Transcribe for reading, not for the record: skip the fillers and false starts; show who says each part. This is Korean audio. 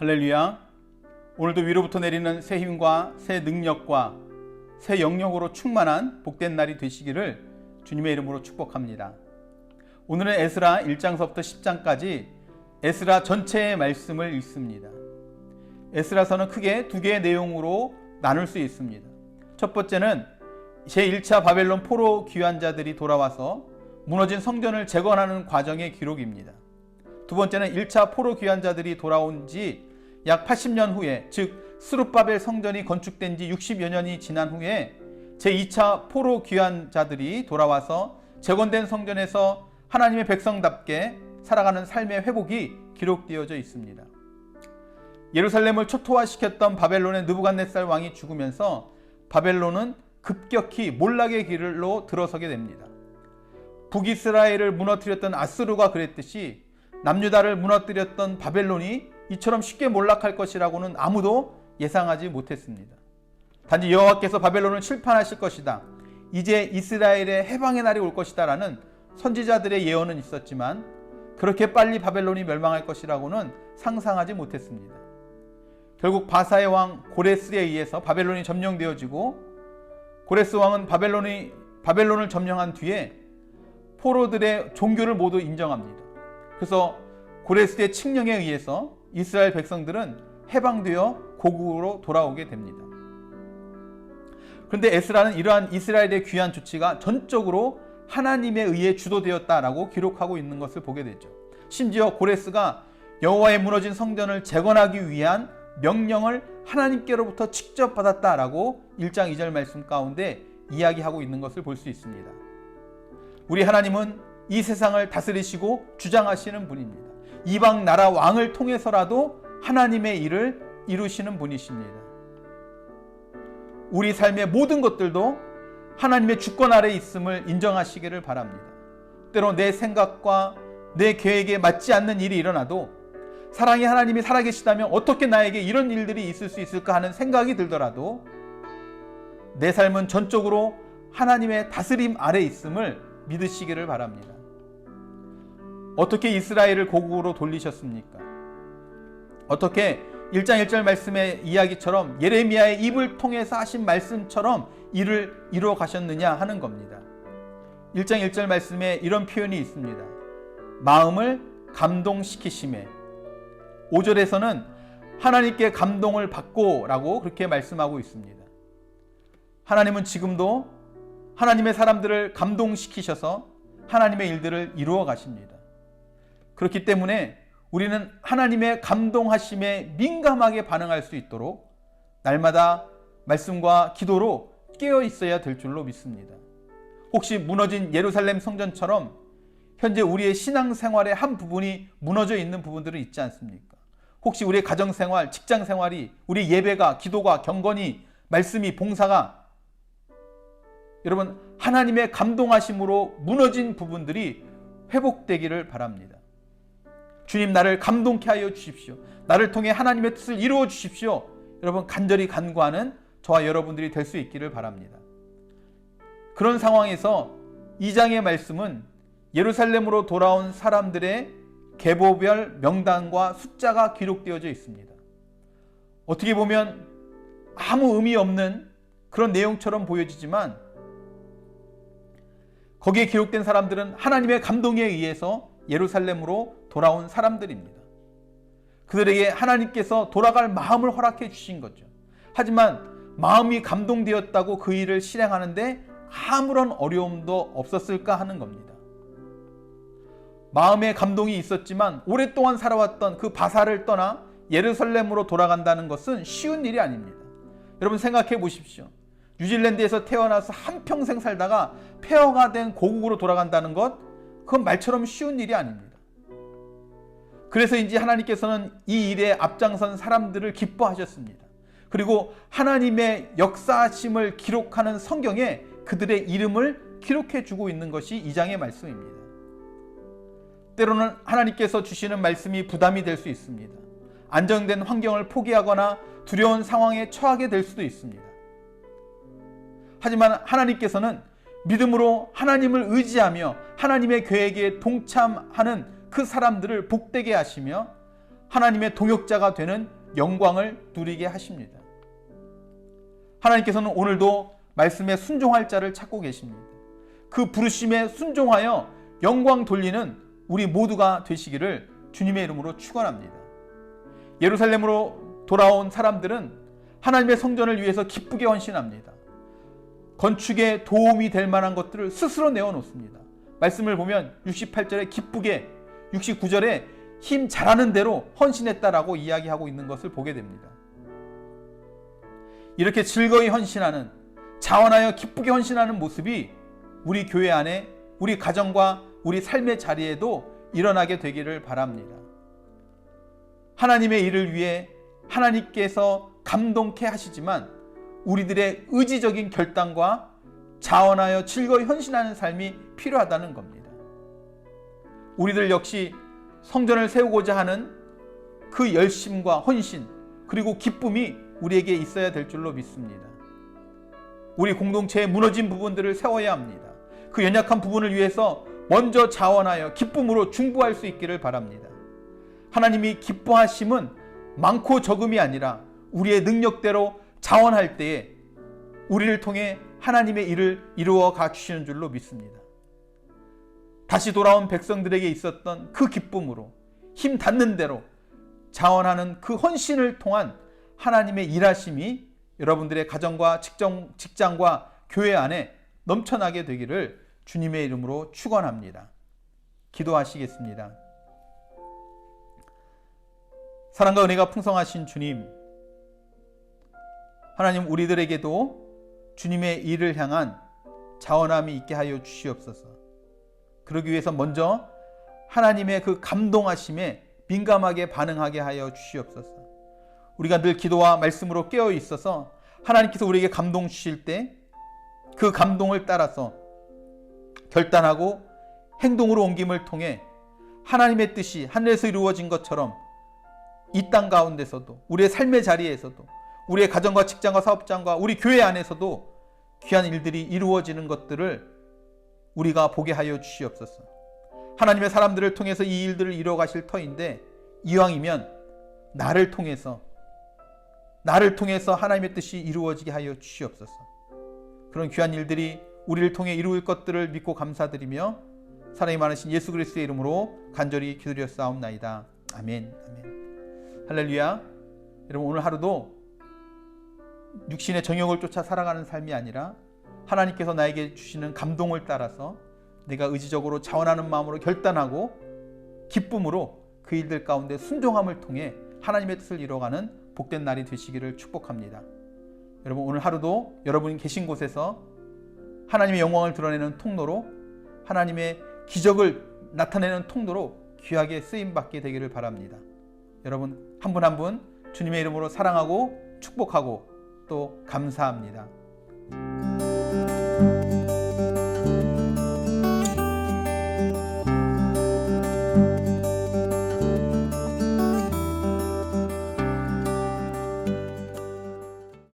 Speaker 1: 할렐루야. 오늘도 위로부터 내리는 새 힘과 새 능력과 새 영역으로 충만한 복된 날이 되시기를 주님의 이름으로 축복합니다. 오늘은 에스라 1장서부터 10장까지 에스라 전체의 말씀을 읽습니다. 에스라서는 크게 두 개의 내용으로 나눌 수 있습니다. 첫 번째는 제1차 바벨론 포로 귀환자들이 돌아와서 무너진 성전을 재건하는 과정의 기록입니다. 두 번째는 1차 포로 귀환자들이 돌아온 지 약 80년 후에, 즉 스룹바벨 성전이 건축된 지 60여 년이 지난 후에 제2차 포로 귀환자들이 돌아와서 재건된 성전에서 하나님의 백성답게 살아가는 삶의 회복이 기록되어져 있습니다. 예루살렘을 초토화시켰던 바벨론의 느부갓네살 왕이 죽으면서 바벨론은 급격히 몰락의 길로 들어서게 됩니다. 북이스라엘을 무너뜨렸던 아수르가 그랬듯이 남유다를 무너뜨렸던 바벨론이 이처럼 쉽게 몰락할 것이라고는 아무도 예상하지 못했습니다. 단지 여호와께서 바벨론을 칠판하실 것이다, 이제 이스라엘의 해방의 날이 올 것이다 라는 선지자들의 예언은 있었지만 그렇게 빨리 바벨론이 멸망할 것이라고는 상상하지 못했습니다. 결국 바사의 왕 고레스에 의해서 바벨론이 점령되어지고, 고레스 왕은 바벨론을 점령한 뒤에 포로들의 종교를 모두 인정합니다. 그래서 고레스의 칙령에 의해서 이스라엘 백성들은 해방되어 고국으로 돌아오게 됩니다. 그런데 에스라는 이러한 이스라엘의 귀환 조치가 전적으로 하나님에 의해 주도되었다라고 기록하고 있는 것을 보게 되죠. 심지어 고레스가 여호와의 무너진 성전을 재건하기 위한 명령을 하나님께로부터 직접 받았다라고 1장 2절 말씀 가운데 이야기하고 있는 것을 볼 수 있습니다. 우리 하나님은 이 세상을 다스리시고 주장하시는 분입니다. 이방 나라 왕을 통해서라도 하나님의 일을 이루시는 분이십니다. 우리 삶의 모든 것들도 하나님의 주권 아래에 있음을 인정하시기를 바랍니다. 때로 내 생각과 내 계획에 맞지 않는 일이 일어나도 사랑의 하나님이 살아계시다면 어떻게 나에게 이런 일들이 있을 수 있을까 하는 생각이 들더라도 내 삶은 전적으로 하나님의 다스림 아래에 있음을 믿으시기를 바랍니다. 어떻게 이스라엘을 고국으로 돌리셨습니까? 어떻게 1장 1절 말씀의 이야기처럼 예레미야의 입을 통해서 하신 말씀처럼 이를 이루어 가셨느냐 하는 겁니다. 1장 1절 말씀에 이런 표현이 있습니다. 마음을 감동시키심에, 5절에서는 하나님께 감동을 받고 라고 그렇게 말씀하고 있습니다. 하나님은 지금도 하나님의 사람들을 감동시키셔서 하나님의 일들을 이루어 가십니다. 그렇기 때문에 우리는 하나님의 감동하심에 민감하게 반응할 수 있도록 날마다 말씀과 기도로 깨어 있어야 될 줄로 믿습니다. 혹시 무너진 예루살렘 성전처럼 현재 우리의 신앙생활의 한 부분이 무너져 있는 부분들은 있지 않습니까? 혹시 우리의 가정생활, 직장생활이, 우리 예배가, 기도가, 경건이, 말씀이, 봉사가 여러분 하나님의 감동하심으로 무너진 부분들이 회복되기를 바랍니다. 주님, 나를 감동케 하여 주십시오. 나를 통해 하나님의 뜻을 이루어 주십시오. 여러분 간절히 간구하는 저와 여러분들이 될 수 있기를 바랍니다. 그런 상황에서 2장의 말씀은 예루살렘으로 돌아온 사람들의 계보별 명단과 숫자가 기록되어져 있습니다. 어떻게 보면 아무 의미 없는 그런 내용처럼 보여지지만 거기에 기록된 사람들은 하나님의 감동에 의해서 예루살렘으로 돌아온 사람들입니다. 그들에게 하나님께서 돌아갈 마음을 허락해 주신 거죠. 하지만 마음이 감동되었다고 그 일을 실행하는데 아무런 어려움도 없었을까 하는 겁니다. 마음의 감동이 있었지만 오랫동안 살아왔던 그 바사를 떠나 예루살렘으로 돌아간다는 것은 쉬운 일이 아닙니다. 여러분 생각해 보십시오. 뉴질랜드에서 태어나서 한평생 살다가 폐허가 된 고국으로 돌아간다는 것, 그건 말처럼 쉬운 일이 아닙니다. 그래서인지 하나님께서는 이 일에 앞장선 사람들을 기뻐하셨습니다. 그리고 하나님의 역사하심을 기록하는 성경에 그들의 이름을 기록해 주고 있는 것이 2장의 말씀입니다. 때로는 하나님께서 주시는 말씀이 부담이 될 수 있습니다. 안정된 환경을 포기하거나 두려운 상황에 처하게 될 수도 있습니다. 하지만 하나님께서는 믿음으로 하나님을 의지하며 하나님의 계획에 동참하는 그 사람들을 복되게 하시며 하나님의 동역자가 되는 영광을 누리게 하십니다. 하나님께서는 오늘도 말씀에 순종할 자를 찾고 계십니다. 그 부르심에 순종하여 영광 돌리는 우리 모두가 되시기를 주님의 이름으로 축원합니다. 예루살렘으로 돌아온 사람들은 하나님의 성전을 위해서 기쁘게 헌신합니다. 건축에 도움이 될 만한 것들을 스스로 내어놓습니다. 말씀을 보면 68절에 기쁘게, 69절에 힘 잘하는 대로 헌신했다라고 이야기하고 있는 것을 보게 됩니다. 이렇게 즐거이 헌신하는, 자원하여 기쁘게 헌신하는 모습이 우리 교회 안에, 우리 가정과 우리 삶의 자리에도 일어나게 되기를 바랍니다. 하나님의 일을 위해 하나님께서 감동케 하시지만 우리들의 의지적인 결단과 자원하여 즐거이 헌신하는 삶이 필요하다는 겁니다. 우리들 역시 성전을 세우고자 하는 그 열심과 헌신, 그리고 기쁨이 우리에게 있어야 될 줄로 믿습니다. 우리 공동체의 무너진 부분들을 세워야 합니다. 그 연약한 부분을 위해서 먼저 자원하여 기쁨으로 중보할 수 있기를 바랍니다. 하나님이 기뻐하심은 많고 적음이 아니라 우리의 능력대로 자원할 때에 우리를 통해 하나님의 일을 이루어 가 주시는 줄로 믿습니다. 다시 돌아온 백성들에게 있었던 그 기쁨으로 힘 닿는 대로 자원하는 그 헌신을 통한 하나님의 일하심이 여러분들의 가정과 직장과 교회 안에 넘쳐나게 되기를 주님의 이름으로 축원합니다. 기도하시겠습니다. 사랑과 은혜가 풍성하신 주님, 하나님, 우리들에게도 주님의 일을 향한 자원함이 있게 하여 주시옵소서. 그러기 위해서 먼저 하나님의 그 감동하심에 민감하게 반응하게 하여 주시옵소서. 우리가 늘 기도와 말씀으로 깨어 있어서 하나님께서 우리에게 감동 주실 때 그 감동을 따라서 결단하고 행동으로 옮김을 통해 하나님의 뜻이 하늘에서 이루어진 것처럼 이 땅 가운데서도, 우리의 삶의 자리에서도, 우리의 가정과 직장과 사업장과 우리 교회 안에서도 귀한 일들이 이루어지는 것들을 우리가 보게 하여 주시옵소서. 하나님의 사람들을 통해서 이 일들을 이루어 가실 터인데 이왕이면 나를 통해서 하나님의 뜻이 이루어지게 하여 주시옵소서. 그런 귀한 일들이 우리를 통해 이루어질 것들을 믿고 감사드리며 사랑이 많으신 예수 그리스도의 이름으로 간절히 기도드렸사옵나이다. 아멘. 아멘. 할렐루야. 여러분, 오늘 하루도 육신의 정욕을 쫓아 살아가는 삶이 아니라 하나님께서 나에게 주시는 감동을 따라서 내가 의지적으로 자원하는 마음으로 결단하고 기쁨으로 그 일들 가운데 순종함을 통해 하나님의 뜻을 이뤄가는 복된 날이 되시기를 축복합니다. 여러분, 오늘 하루도 여러분이 계신 곳에서 하나님의 영광을 드러내는 통로로, 하나님의 기적을 나타내는 통로로 귀하게 쓰임받게 되기를 바랍니다. 여러분, 한 분 한 분 주님의 이름으로 사랑하고 축복하고 또 감사합니다.